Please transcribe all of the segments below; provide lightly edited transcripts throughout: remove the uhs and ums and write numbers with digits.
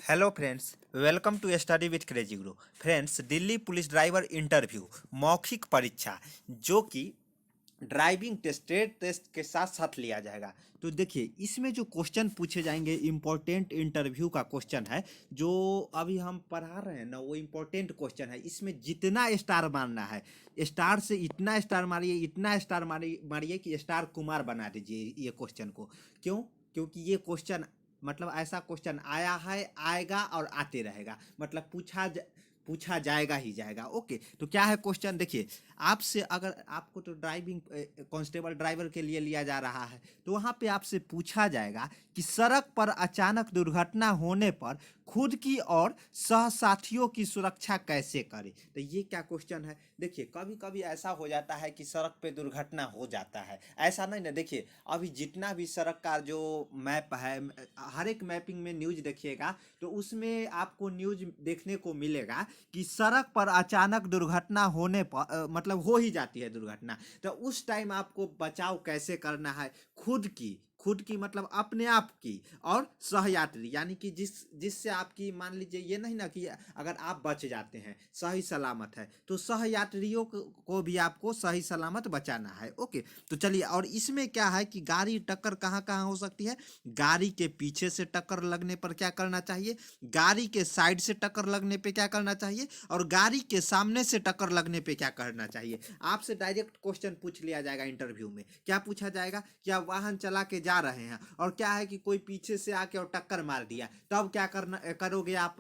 Hello friends, welcome to study with crazy guru. Friends, Delhi police driver interview मौखिक परीक्षा जो कि ड्राइविंग टेस्ट ट्रेड टेस्ट के साथ साथ लिया जाएगा। तो देखिए, इसमें जो क्वेश्चन पूछे जाएंगे इम्पोर्टेंट इंटरव्यू का क्वेश्चन है जो अभी हम पढ़ा रहे हैं ना, वो इम्पोर्टेंट क्वेश्चन है। इसमें जितना स्टार मारना है, स्टार से इतना स्टार मारिए, इतना स्टार मारिए कि स्टार कुमार बना दीजिए ये क्वेश्चन को। क्यों? क्योंकि ये क्वेश्चन मतलब ऐसा क्वेश्चन आया है, आएगा और आते रहेगा। मतलब पूछा जाएगा ही जाएगा। ओके, तो क्या है क्वेश्चन? देखिए, आपसे अगर आपको तो ड्राइविंग कांस्टेबल ड्राइवर के लिए लिया जा रहा है, तो वहाँ पे आपसे पूछा जाएगा कि सड़क पर अचानक दुर्घटना होने पर खुद की और सहसाथियों की सुरक्षा कैसे करें। तो ये क्या क्वेश्चन है? देखिए, कभी कभी ऐसा हो जाता है कि सड़क पे दुर्घटना हो जाता है। ऐसा नहीं ना, देखिए अभी जितना भी सड़क का जो मैप है, हर एक मैपिंग में न्यूज देखिएगा तो उसमें आपको न्यूज देखने को मिलेगा कि सड़क पर अचानक दुर्घटना होने पर मतलब हो ही जाती है दुर्घटना। तो उस टाइम आपको बचाव कैसे करना है, खुद की मतलब अपने आप की, और सहयात्री यानी कि जिससे आपकी, मान लीजिए ये नहीं ना कि अगर आप बच जाते हैं, सही सलामत है, तो सहयात्रियों को भी आपको सही सलामत बचाना है। ओके, तो चलिए, और इसमें क्या है कि गाड़ी टक्कर कहाँ कहाँ हो सकती है। गाड़ी के पीछे से टक्कर लगने पर क्या करना चाहिए, गाड़ी के साइड से टक्कर लगने पे क्या करना चाहिए, और गाड़ी के सामने से टक्कर लगने पे क्या करना चाहिए। आपसे डायरेक्ट क्वेश्चन पूछ लिया जाएगा इंटरव्यू में। क्या पूछा जाएगा कि आप वाहन चला के जा रहे हैं और क्या है कि कोई पीछे से आके और टक्कर मार दिया, तब क्या करना करोगे आप।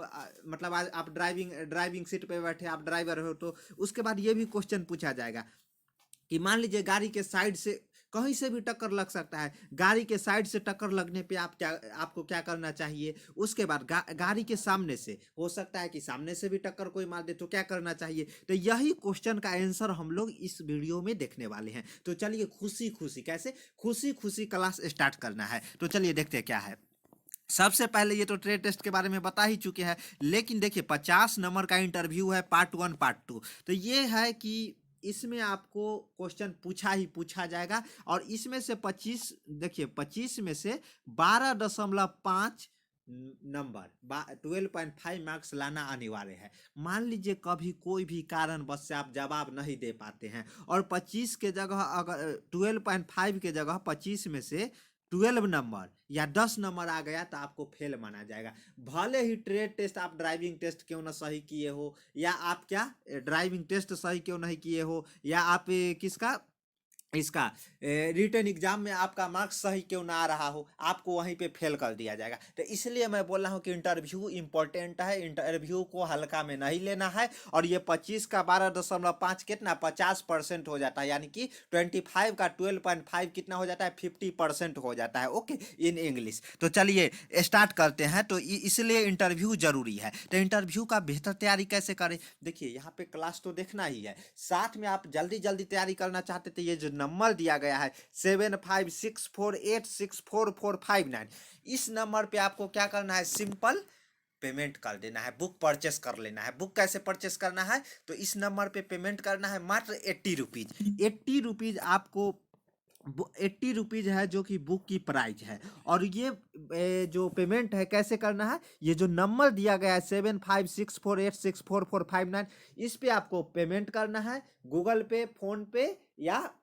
मतलब आज आप ड्राइविंग सीट पे बैठे, आप ड्राइवर हो, तो उसके बाद ये भी क्वेश्चन पूछा जाएगा कि मान लीजिए गाड़ी के साइड से कहीं से भी टक्कर लग सकता है, गाड़ी के साइड से टक्कर लगने पे आपको क्या करना चाहिए। उसके बाद गाड़ी के सामने से हो सकता है कि सामने से भी टक्कर कोई मार दे, तो क्या करना चाहिए। तो यही क्वेश्चन का आंसर हम लोग इस वीडियो में देखने वाले हैं। तो चलिए, खुशी खुशी कैसे खुशी खुशी क्लास स्टार्ट करना है, तो चलिए देखते हैं क्या है। सबसे पहले ये तो ट्रेड टेस्ट के बारे में बता ही चुके हैं, लेकिन देखिए 50 नंबर का इंटरव्यू है, पार्ट 1 पार्ट 2। तो ये है कि इसमें आपको क्वेश्चन पूछा ही पूछा जाएगा, और इसमें से 25, देखिए 25 में से 12.5 नंबर 12.5 मार्क्स लाना अनिवार्य है। मान लीजिए कभी कोई भी कारणवश से आप जवाब नहीं दे पाते हैं, और 25 के जगह, अगर 12.5 के जगह 25 में से 12 नंबर या 10 नंबर आ गया, तो आपको फेल माना जाएगा। भले ही ट्रेड टेस्ट आप ड्राइविंग टेस्ट क्यों ना सही किए हो, या आप क्या ड्राइविंग टेस्ट सही क्यों नहीं किए हो, या आप किसका इसका रिटन एग्जाम में आपका मार्क्स सही क्यों ना आ रहा हो, आपको वहीं पे फेल कर दिया जाएगा। तो इसलिए मैं बोल रहा हूँ कि इंटरव्यू इंपॉर्टेंट है, इंटरव्यू को हल्का में नहीं लेना है। और ये 25 का 12.5 कितना 50% हो जाता है, यानी कि 25 का 12.5 कितना हो जाता है, 50% हो जाता है। Okay, in English. तो चलिए स्टार्ट करते हैं। तो इसलिए इंटरव्यू जरूरी है। तो इंटरव्यू का बेहतर तैयारी कैसे करें? देखिए, यहाँ पे क्लास तो देखना ही है, साथ में आप जल्दी जल्दी तैयारी करना चाहते थे, ये जो नंबर दिया गया है 7564864459, इस नंबर पे आपको क्या करना है, सिंपल पेमेंट कर देना है, बुक परचेस कर लेना है। बुक कैसे परचेस करना है, तो इस नंबर पे पेमेंट करना है, मात्र 80 रुपीज। 80 रुपीज आपको 80 रुपीज है, जो कि बुक की प्राइस है। और ये जो पेमेंट है कैसे करना है, ये जो नंबर दिया गया है 7564864459, इस पे आपको पेमेंट करना है, गूगल पे, फोन पे या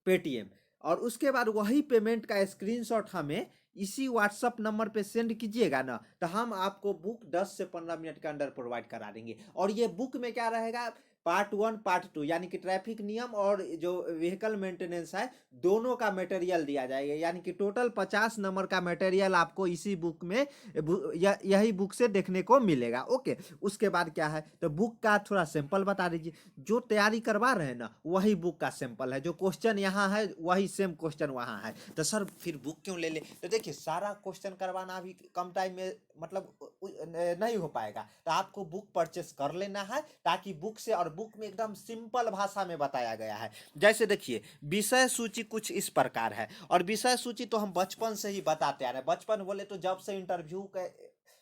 पेटीएम। और उसके बाद वही पेमेंट का स्क्रीनशॉट हमें इसी व्हाट्सअप नंबर पे सेंड कीजिएगा ना, तो हम आपको बुक 10 से 15 मिनट के अंदर प्रोवाइड करा देंगे। और ये बुक में क्या रहेगा, पार्ट 1 पार्ट 2 यानी कि ट्रैफिक नियम और जो व्हीकल मेंटेनेंस है, दोनों का मटेरियल दिया जाएगा। यानी कि टोटल 50 नंबर का मटेरियल आपको इसी बुक में यही बुक से देखने को मिलेगा। ओके, उसके बाद क्या है, तो बुक का थोड़ा सैंपल बता दीजिए। जो तैयारी करवा रहे हैं ना, वही बुक का सैंपल है, जो क्वेश्चन यहाँ है वही सेम क्वेश्चन वहाँ है। तो सर फिर बुक क्यों ले ले, तो देखिए सारा क्वेश्चन करवाना भी कम टाइम में मतलब नहीं हो पाएगा। तो आपको बुक परचेस कर लेना है, ताकि बुक से, और बुक में एकदम सिंपल भाषा में बताया गया है। जैसे देखिए, विषय सूची कुछ इस प्रकार है, और विषय सूची तो हम बचपन से ही बताते आ रहे हैं। बचपन बोले तो जब से इंटरव्यू के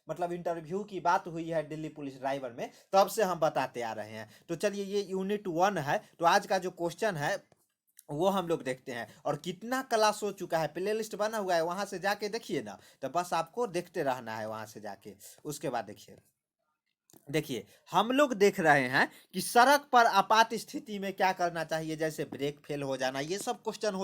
मतलब इंटरव्यू की बात हुई है दिल्ली पुलिस ड्राइवर में, तब से हम बताते आ रहे हैं। तो चलिए, ये यूनिट 1 है। तो आज का जो क्वेश्चन है वो हम लोग देखते हैं। और कितना क्लास हो चुका है, प्ले लिस्ट बना हुआ है, वहाँ से जाके देखिए ना, तो बस आपको देखते रहना है वहाँ से जाके। उसके बाद देखिए, देखिए हम लोग देख रहे हैं कि सड़क पर आपात स्थिति में क्या करना चाहिए, जैसे ब्रेक फेल हो जाना, ये सब क्वेश्चन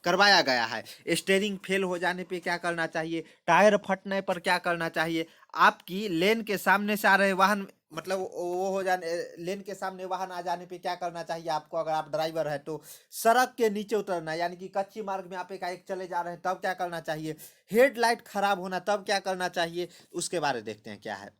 करवाया गया है। स्टीयरिंग फेल हो जाने पे क्या करना चाहिए, टायर फटने पर क्या करना चाहिए, आपकी लेन के सामने से आ रहे वाहन, मतलब वो हो जाने, लेन के सामने वाहन आ जाने पे क्या करना चाहिए आपको, अगर आप ड्राइवर है तो सड़क के नीचे उतरना, यानी कि कच्ची मार्ग में आप एकाएक चले जा रहे हैं तब क्या करना चाहिए, हेडलाइट खराब होना तब क्या करना चाहिए, उसके बारे में देखते हैं क्या है।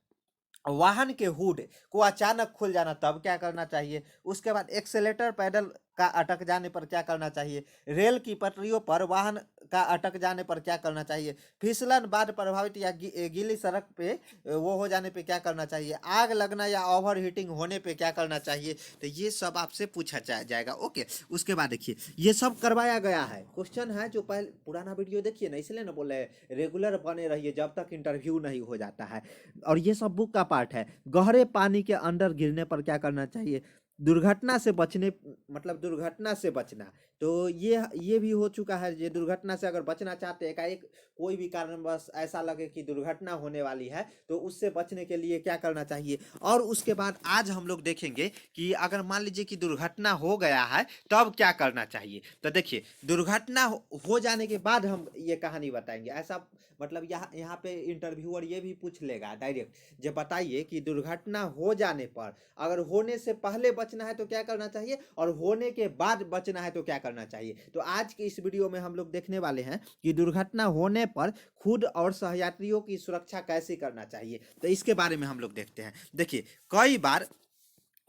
वाहन के हुड को अचानक खुल जाना तब क्या करना चाहिए, उसके बाद एक्सेलेटर पैडल का अटक जाने पर क्या करना चाहिए, रेल की पटरियों पर वाहन का अटक जाने पर क्या करना चाहिए, फिसलन बाढ़ प्रभावित या गीली सड़क पे वो हो जाने पे क्या करना चाहिए, आग लगना या ओवर हीटिंग होने पे क्या करना चाहिए। तो ये सब आपसे पूछा जाएगा। ओके, उसके बाद देखिए ये सब करवाया गया है, क्वेश्चन है जो पहले पुराना वीडियो देखिए ना, इसलिए ना बोले रेगुलर बने रहिए जब तक इंटरव्यू नहीं हो जाता है। और ये सब बुक का पार्ट है। गहरे पानी के अंदर गिरने पर क्या करना चाहिए, दुर्घटना से बचने, मतलब दुर्घटना से बचना। तो ये भी हो चुका है, ये दुर्घटना से अगर बचना चाहते हैं, एकाएक कोई भी कारणवश ऐसा लगे कि दुर्घटना होने वाली है, तो उससे बचने के लिए क्या करना चाहिए। और उसके बाद आज हम लोग देखेंगे कि अगर मान लीजिए कि दुर्घटना हो गया है तब क्या करना चाहिए। तो देखिए दुर्घटना हो जाने के बाद हम ये कहानी बताएंगे, ऐसा मतलब यहाँ पे इंटरव्यूअर ये भी पूछ लेगा डायरेक्ट, जो बताइए कि दुर्घटना हो जाने पर अगर होने से पहले बचना है तो क्या करना चाहिए, और होने के बाद बचना है तो क्या करना चाहिए। तो आज के इस वीडियो में हम लोग देखने वाले हैं कि दुर्घटना होने पर खुद और सहयात्रियों की सुरक्षा कैसे करना चाहिए, तो इसके बारे में हम लोग देखते हैं। देखिए कई बार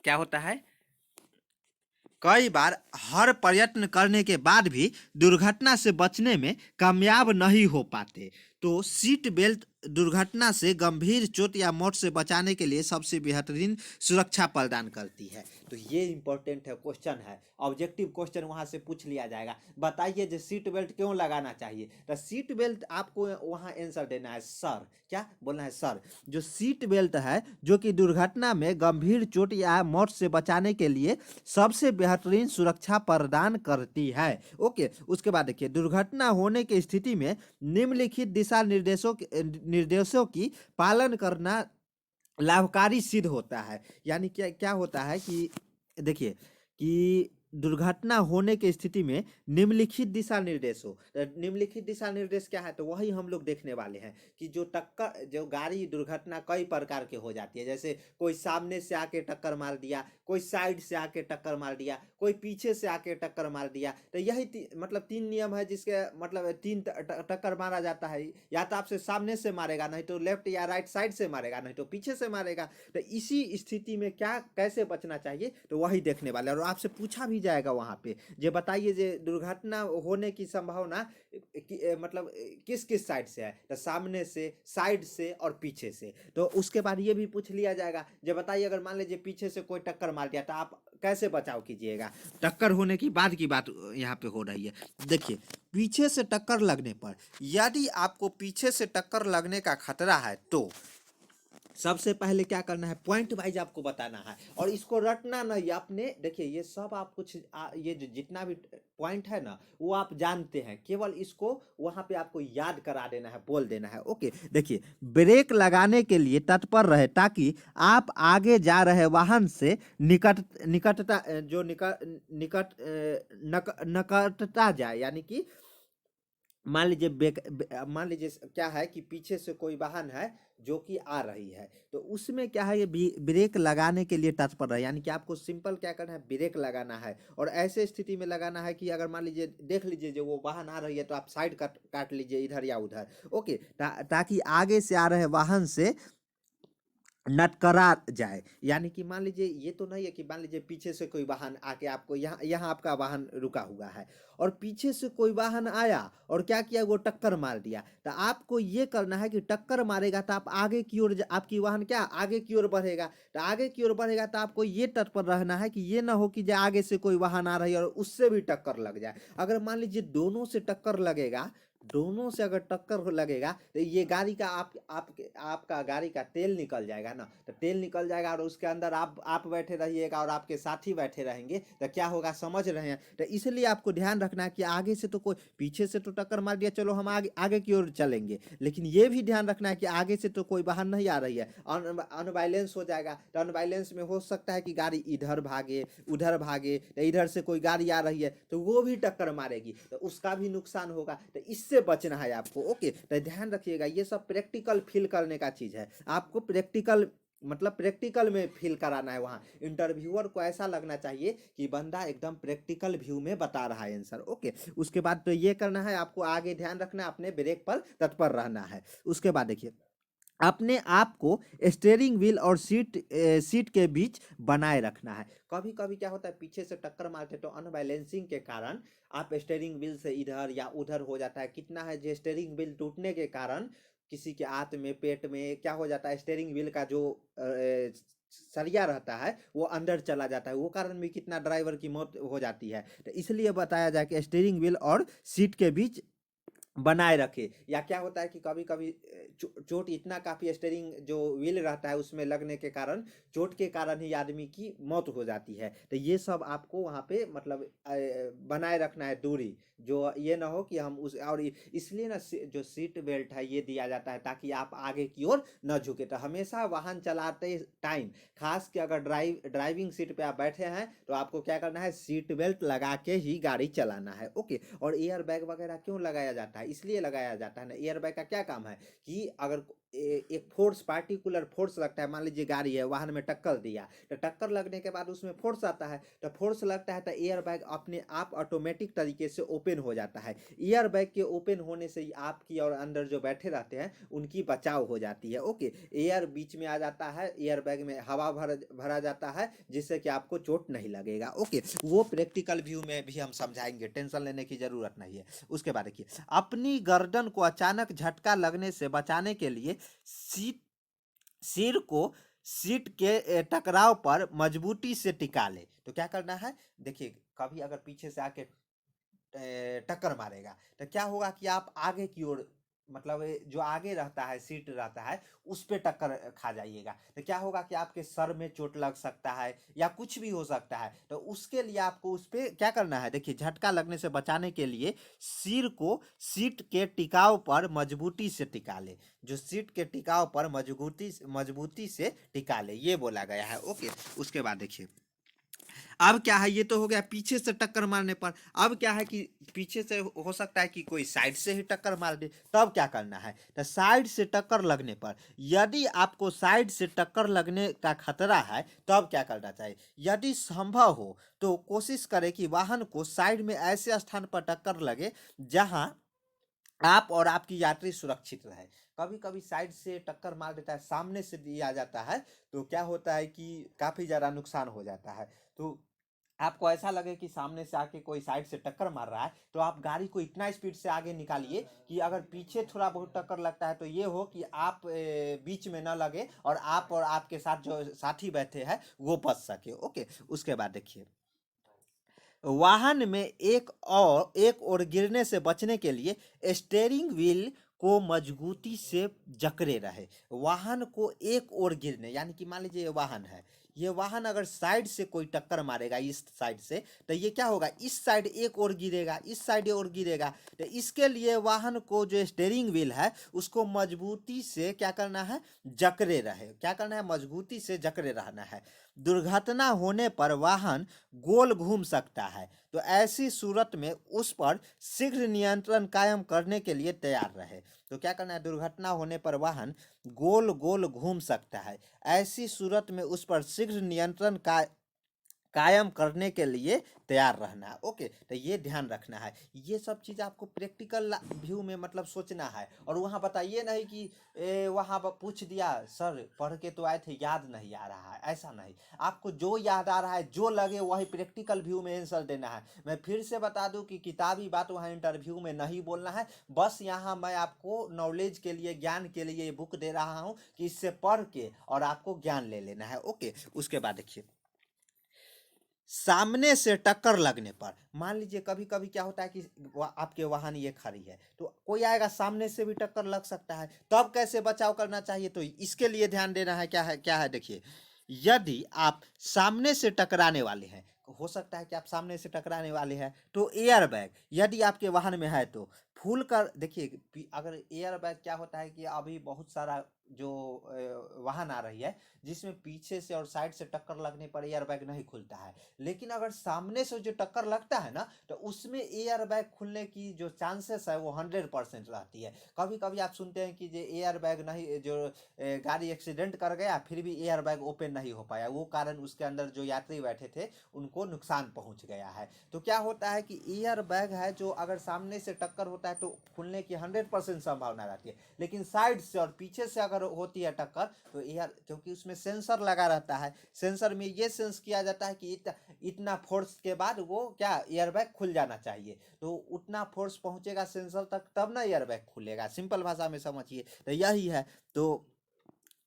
क्या होता है, कई बार हर प्रयत्न करने के बाद भी दुर्घटना से बचने में कामयाब नहीं हो पाते। तो सीट बेल्ट दुर्घटना से गंभीर चोट या मौत से बचाने के लिए सबसे बेहतरीन सुरक्षा प्रदान करती है। तो ये इंपॉर्टेंट है, क्वेश्चन है, ऑब्जेक्टिव क्वेश्चन वहां से पूछ लिया जाएगा। बताइए जो सीट बेल्ट क्यों लगाना चाहिए, तो सीट बेल्ट आपको वहां आंसर देना है सर, क्या बोलना है सर। जो सीट बेल्ट है जो कि दुर्घटना में गंभीर चोट या मौत से बचाने के लिए सबसे बेहतरीन सुरक्षा प्रदान करती है। ओके, उसके बाद देखिए दुर्घटना होने की स्थिति में निम्नलिखित दिशा निर्देशों की पालन करना लाभकारी सिद्ध होता है। यानी क्या क्या होता है कि देखिए कि दुर्घटना होने की स्थिति में निम्नलिखित दिशा निर्देशों, निम्नलिखित दिशा निर्देश क्या है, तो वही हम लोग देखने वाले हैं कि जो टक्कर, जो गाड़ी दुर्घटना कई प्रकार के हो जाती है, जैसे कोई सामने से आके टक्कर मार दिया, कोई साइड से आके टक्कर मार दिया, कोई पीछे से आके टक्कर मार दिया। तो यही मतलब 3 नियम है जिसके मतलब 3 टक्कर मारा जाता है, या तो आपसे सामने से मारेगा, नहीं तो लेफ्ट या राइट साइड से मारेगा, नहीं तो पीछे से मारेगा। तो इसी स्थिति में क्या कैसे बचना चाहिए, तो वही देखने वाले। और आपसे पूछा भी जाएगा वहाँ पे, जे बताइए जे दुर्घटना होने की संभावना मतलब किस किस साइड से है, तो सामने से, साइड से और पीछे से। तो उसके बाद ये भी पूछ लिया जाएगा, जे बताइए अगर मान लीजिए पीछे से कोई टक्कर मार दिया तो आप कैसे बचाव कीजिएगा। टक्कर होने की बाद की बात यहाँ पे हो रही है। देखिए पीछे से टक्कर लगने पर, यदि आपको पीछे से टक्कर लगने का खतरा है तो सबसे पहले क्या करना है, पॉइंट वाइज आपको बताना है, और इसको रटना नहीं। आपने देखिए ये सब आप कुछ ये जो जितना भी पॉइंट है ना वो आप जानते हैं, केवल इसको वहां पे आपको याद करा देना है, बोल देना है। ओके, देखिए ब्रेक लगाने के लिए तत्पर रहे ताकि आप आगे जा रहे वाहन से निकटता जो निकटता जाए, यानी कि मान लीजिए मान लीजिए क्या है कि पीछे से कोई वाहन है जो कि आ रही है, तो उसमें क्या है, ये ब्रेक लगाने के लिए तत्पर है, यानी कि आपको सिंपल क्या करना है, ब्रेक लगाना है। और ऐसे स्थिति में लगाना है कि अगर मान लीजिए देख लीजिए जो वो वाहन आ रही है तो आप साइड काट लीजिए इधर या उधर। ओके, ताकि आगे से आ रहे वाहन से नटकरा जाए। यानी कि मान लीजिए ये तो नहीं है कि मान लीजिए पीछे से कोई वाहन आके आपको यहाँ यहाँ आपका वाहन रुका हुआ है और पीछे से कोई वाहन आया और क्या किया, वो टक्कर मार दिया। तो आपको ये करना है कि टक्कर मारेगा तो आप आगे की ओर, आपकी वाहन क्या आगे की ओर बढ़ेगा। तो आगे की ओर बढ़ेगा तो आपको ये तत्पर रहना है कि ये ना हो कि आगे से कोई वाहन आ रही है और उससे भी टक्कर लग जाए। अगर मान लीजिए दोनों से टक्कर लगेगा, दोनों से अगर टक्कर लगेगा तो ये गाड़ी का आपका गाड़ी का तेल निकल जाएगा ना, तो तेल निकल जाएगा और उसके अंदर आप बैठे रहिएगा और आपके साथी बैठे रहेंगे, तो क्या होगा समझ रहे हैं। तो इसलिए आपको ध्यान रखना है कि आगे से तो कोई, पीछे से तो टक्कर मार दिया चलो हम आगे आगे की ओर चलेंगे, लेकिन ये भी ध्यान रखना है कि आगे से तो कोई वाहन नहीं आ रही है, अनबैलेंस हो जाएगा। तो अनबैलेंस में हो सकता है कि गाड़ी इधर भागे उधर भागे, तो इधर से कोई गाड़ी आ रही है तो वो भी टक्कर मारेगी, तो उसका भी नुकसान होगा। तो इससे बचना है आपको। ओके, तो ध्यान रखिएगा, ये सब प्रैक्टिकल फील करने का चीज़ है। आपको प्रैक्टिकल मतलब प्रैक्टिकल में फील कराना है। वहाँ इंटरव्यूअर को ऐसा लगना चाहिए कि बंदा एकदम प्रैक्टिकल व्यू में बता रहा है आंसर। ओके, उसके बाद तो ये करना है आपको, आगे ध्यान रखना है, अपने ब्रेक पर तत्पर रहना है। उसके बाद देखिए, अपने आप को स्टेयरिंग व्हील और सीट के बीच बनाए रखना है। कभी कभी क्या होता है, पीछे से टक्कर मारते तो अनबैलेंसिंग के कारण आप स्टेयरिंग व्हील से इधर या उधर हो जाता है। कितना है जो स्टेयरिंग व्हील टूटने के कारण किसी के हाथ में पेट में क्या हो जाता है, स्टेयरिंग व्हील का जो सरिया रहता है वो अंदर चला जाता है, वो कारण भी कितना ड्राइवर की मौत हो जाती है। तो इसलिए बताया जाए कि स्टेयरिंग व्हील और सीट के बीच बनाए रखे। या क्या होता है कि कभी कभी चोट इतना काफ़ी, स्टेयरिंग जो व्हील रहता है उसमें लगने के कारण, चोट के कारण ही आदमी की मौत हो जाती है। तो ये सब आपको वहाँ पे मतलब बनाए रखना है दूरी, जो ये ना हो कि हम उस, और इसलिए ना जो सीट बेल्ट है ये दिया जाता है ताकि आप आगे की ओर न झुके। तो हमेशा वाहन चलाते टाइम, खास के अगर ड्राइविंग सीट पे आप बैठे हैं तो आपको क्या करना है, सीट बेल्ट लगा के ही गाड़ी चलाना है। ओके, और एयर बैग वगैरह क्यों लगाया जाता है, इसलिए लगाया जाता है ना, एयर बैग का क्या काम है कि अगर एक फोर्स, पार्टिकुलर फोर्स लगता है, मान लीजिए गाड़ी है वाहन में टक्कर दिया, तो टक्कर लगने के बाद उसमें फोर्स आता है, तो फोर्स लगता है तो एयर बैग अपने आप ऑटोमेटिक तरीके से ओपन हो जाता है। एयर बैग के ओपन होने से ही आपकी और अंदर जो बैठे रहते हैं उनकी बचाव हो जाती है। ओके, एयर बीच में आ जाता है, एयर बैग में हवा भरा जाता है जिससे कि आपको चोट नहीं लगेगा। ओके, वो प्रैक्टिकल व्यू में भी हम समझाएंगे, टेंशन लेने की जरूरत नहीं है। उसके बाद देखिए, अपनी गर्दन को अचानक झटका लगने से बचाने के लिए सीट सिर को सीट के टकराव पर मजबूती से टिका ले। तो क्या करना है, देखिए कभी अगर पीछे से आके टक्कर मारेगा तो क्या होगा कि आप आगे की ओर, मतलब जो आगे रहता है सीट रहता है उस पे टक्कर खा जाइएगा, तो क्या होगा कि आपके सर में चोट लग सकता है या कुछ भी हो सकता है। तो उसके लिए आपको उस पे क्या करना है, देखिए झटका लगने से बचाने के लिए सिर को सीट के टिकाव पर मजबूती से टिका ले। जो सीट के टिकाव पर मजबूती से टिका ले, ये बोला गया है। ओके, उसके बाद देखिए, अब क्या है, ये तो हो गया पीछे से टक्कर मारने पर। अब क्या है कि पीछे से हो सकता है कि कोई साइड से ही टक्कर मार दे, तब क्या करना है, तो साइड से टक्कर लगने पर, यदि आपको साइड से टक्कर लगने का खतरा है तब क्या करना चाहिए, यदि संभव हो तो कोशिश करें कि वाहन को साइड में ऐसे स्थान पर टक्कर लगे जहां आप और आपकी यात्री सुरक्षित रहे। कभी कभी साइड से टक्कर मार देता है, सामने से दिया जाता है, तो क्या होता है कि काफी ज्यादा नुकसान हो जाता है। तो आपको ऐसा लगे कि सामने से आके कोई साइड से टक्कर मार रहा है तो आप गाड़ी को इतना स्पीड से आगे निकालिए कि अगर पीछे थोड़ा बहुत टक्कर लगता है तो ये हो कि आप बीच में ना लगे और आप और आपके साथ जो साथी बैठे हैं वो बच सके। ओके, उसके बाद देखिए, वाहन में एक और गिरने से बचने के लिए स्टेयरिंग व्हील को मजबूती से जकड़े रहे। वाहन को एक और गिरने, यानी कि मान लीजिए ये वाहन है, ये वाहन अगर साइड से कोई टक्कर मारेगा इस साइड से, तो ये क्या होगा, इस साइड एक और गिरेगा, इस साइड और गिरेगा। तो इसके लिए वाहन को जो स्टेयरिंग व्हील है उसको मजबूती से क्या करना है, जकड़े रहे। क्या करना है, मजबूती से जकड़े रहना है। दुर्घटना होने पर वाहन गोल घूम सकता है, तो ऐसी सूरत में उस पर शीघ्र नियंत्रण कायम करने के लिए तैयार रहे। तो क्या करना है, दुर्घटना होने पर वाहन गोल गोल घूम सकता है, ऐसी सूरत में उस पर शीघ्र नियंत्रण का कायम करने के लिए तैयार रहना है। ओके, तो ये ध्यान रखना है, ये सब चीज़ आपको प्रैक्टिकल व्यू में मतलब सोचना है। और वहाँ बताइए नहीं कि वहाँ पर पूछ दिया सर पढ़ के तो आए थे याद नहीं आ रहा है, ऐसा नहीं। आपको जो याद आ रहा है, जो लगे वही प्रैक्टिकल व्यू में आंसर देना है। मैं फिर से बता दूं कि किताबी बात वहाँ इंटरव्यू में नहीं बोलना है। बस यहाँ मैं आपको नॉलेज के लिए, ज्ञान के लिए ये बुक दे रहा हूँ कि इससे पढ़ के और आपको ज्ञान ले लेना है। ओके, उसके बाद देखिए, सामने से टक्कर लगने पर, मान लीजिए कभी कभी क्या होता है कि आपके वाहन ये खड़ी है तो कोई आएगा सामने से भी टक्कर लग सकता है, तब कैसे बचाव करना चाहिए, तो इसके लिए ध्यान देना है। क्या है देखिए, यदि आप सामने से टकराने वाले हैं, हो सकता है कि आप सामने से टकराने वाले हैं, तो एयर बैग यदि आपके वाहन में है तो फूल कर देखिए। अगर एयर बैग क्या होता है कि अभी बहुत सारा जो वाहन आ रही है जिसमें पीछे से और साइड से टक्कर लगने पर एयर बैग नहीं खुलता है, लेकिन अगर सामने से जो टक्कर लगता है ना तो उसमें एयर बैग खुलने की जो चांसेस है वो 100% रहती है। कभी कभी आप सुनते हैं कि जो एयर बैग नहीं, जो गाड़ी एक्सीडेंट कर गया फिर भी एयर बैग ओपन नहीं हो पाया, वो कारण उसके अंदर जो यात्री बैठे थे उनको नुकसान पहुंच गया है। तो क्या होता है कि एयर बैग है जो अगर सामने से टक्कर होता है तो खुलने की 100% संभावना रहती है, लेकिन साइड से और पीछे से अगर होती है टक्कर तो एयर, क्योंकि उसमें सेंसर लगा रहता है, सेंसर में ये सेंस किया जाता है कि इतना फोर्स के बाद वो क्या एयरबैग खुल जाना चाहिए, तो उतना फोर्स पहुंचेगा सेंसर तक तब ना एयरबैग खुलेगा, सिंपल भाषा में समझिए तो यही है। तो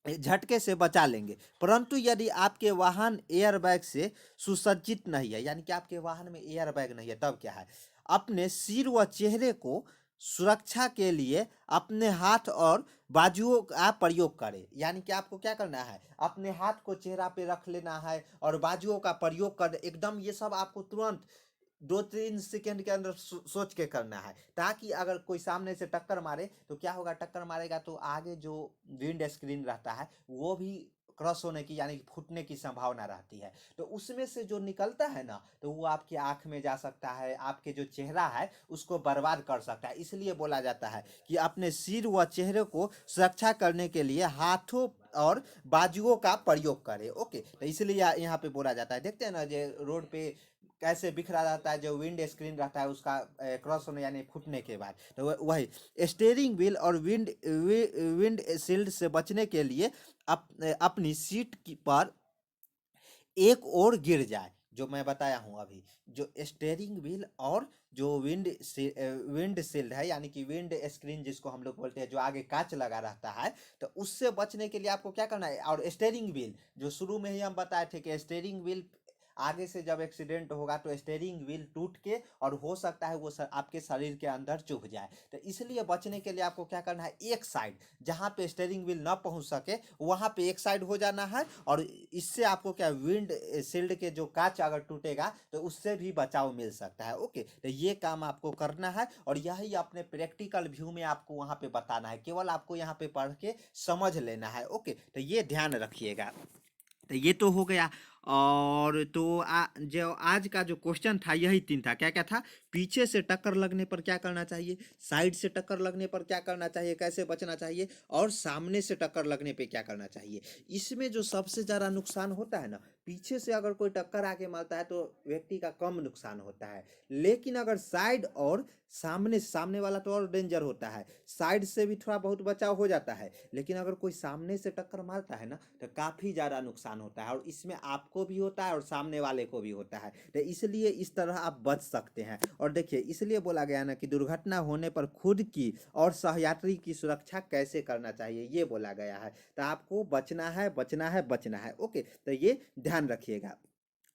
झटके से बचा लेंगे, परंतु यदि आपके वाहन एयरबैग से सुसज्जित नहीं है, यानी कि आपके वाहन में एयरबैग नहीं है, तब क्या है, अपने सिर व चेहरे को सुरक्षा के लिए अपने हाथ और बाजुओं का प्रयोग करें। यानी कि आपको क्या करना है, अपने हाथ को चेहरा पे रख लेना है और बाजुओं का प्रयोग कर एकदम, ये सब आपको तुरंत 2-3 सेकेंड के अंदर सोच के करना है, ताकि अगर कोई सामने से टक्कर मारे तो क्या होगा, टक्कर मारेगा तो आगे जो विंड स्क्रीन रहता है वो भी क्रॉस होने की यानी कि फूटने की संभावना रहती है, तो उसमें से जो निकलता है ना तो वो आपकी आंख में जा सकता है, आपके जो चेहरा है उसको बर्बाद कर सकता है। इसलिए बोला जाता है कि अपने सिर व चेहरे को सुरक्षा करने के लिए हाथों और बाजुओं का प्रयोग करें। ओके, तो इसलिए यहाँ पे बोला जाता है, देखते हैं ना जो रोड पे कैसे बिखरा रहता है, जो विंड स्क्रीन रहता है उसका क्रॉस होने यानी फूटने के बाद, तो वही स्टीयरिंग व्हील और विंड शील्ड से बचने के लिए अपनी सीट पर एक और गिर जाए, जो मैं बताया हूं अभी, जो स्टीयरिंग व्हील और जो विंड शील्ड है यानी कि विंड स्क्रीन जिसको हम लोग बोलते हैं, जो आगे कांच लगा रहता है, तो उससे बचने के लिए आपको क्या करना है, और स्टीयरिंग व्हील जो शुरू में ही हम बताए थे कि स्टीयरिंग व्हील आगे से जब एक्सीडेंट होगा तो स्टीयरिंग व्हील टूट के और हो सकता है वो आपके शरीर के अंदर चुभ जाए, तो इसलिए बचने के लिए आपको क्या करना है, एक साइड जहाँ पे स्टीयरिंग व्हील ना पहुँच सके वहाँ पे एक साइड हो जाना है, और इससे आपको क्या विंड शील्ड के जो कांच अगर टूटेगा तो उससे भी बचाव मिल सकता है। ओके, तो ये काम आपको करना है और यही अपने प्रैक्टिकल व्यू में आपको वहाँ पे बताना है, केवल आपको यहाँ पे पढ़ के समझ लेना है। ओके, तो ये ध्यान रखिएगा। तो ये तो हो गया, और तो जो आज का जो क्वेश्चन था यही 3 था। क्या क्या था, पीछे से टक्कर लगने पर क्या करना चाहिए, साइड से टक्कर लगने पर क्या करना चाहिए, कैसे बचना चाहिए, और सामने से टक्कर लगने पे क्या करना चाहिए। इसमें जो सबसे ज़्यादा नुकसान होता है ना, पीछे से अगर कोई टक्कर आके मारता है तो व्यक्ति का कम नुकसान होता है, लेकिन अगर साइड और सामने वाला तो और डेंजर होता है, साइड से भी थोड़ा बहुत बचाव हो जाता है, लेकिन अगर कोई सामने से टक्कर मारता है ना तो काफ़ी ज़्यादा नुकसान होता है, और इसमें आपको भी होता है और सामने वाले को भी होता है, तो इसलिए इस तरह आप बच सकते हैं। और देखिए इसलिए बोला गया ना कि दुर्घटना होने पर खुद की और सहयात्री की सुरक्षा कैसे करना चाहिए, ये बोला गया है, तो आपको बचना है बचना है बचना है। ओके, तो ये ध्यान रखिएगा।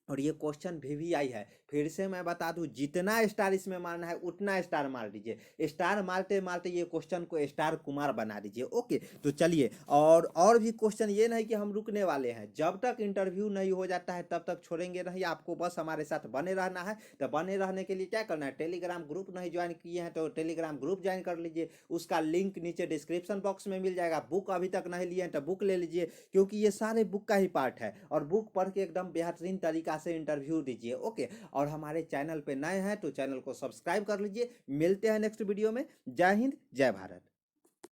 और ये क्वेश्चन भी आई है, फिर से मैं बता दूं, जितना स्टार इसमें मारना है उतना स्टार मार दीजिए, स्टार मारते मारते ये क्वेश्चन को स्टार कुमार बना दीजिए। ओके, तो चलिए, और भी क्वेश्चन, ये नहीं कि हम रुकने वाले हैं, जब तक इंटरव्यू नहीं हो जाता है तब तक छोड़ेंगे नहीं, आपको बस हमारे साथ बने रहना है। तो बने रहने के लिए क्या करना है, टेलीग्राम ग्रुप नहीं ज्वाइन किए हैं तो टेलीग्राम ग्रुप ज्वाइन कर लीजिए, उसका लिंक नीचे डिस्क्रिप्शन बॉक्स में मिल जाएगा। बुक अभी तक नहीं लिए हैं तो बुक ले लीजिए, क्योंकि ये सारे बुक का ही पार्ट है, और बुक पढ़ के एकदम बेहतरीन तरीका से इंटरव्यू दीजिए। ओके, और हमारे चैनल पे नए हैं तो चैनल को सब्सक्राइब कर लीजिए। मिलते हैं नेक्स्ट वीडियो में। जय हिंद, जय भारत।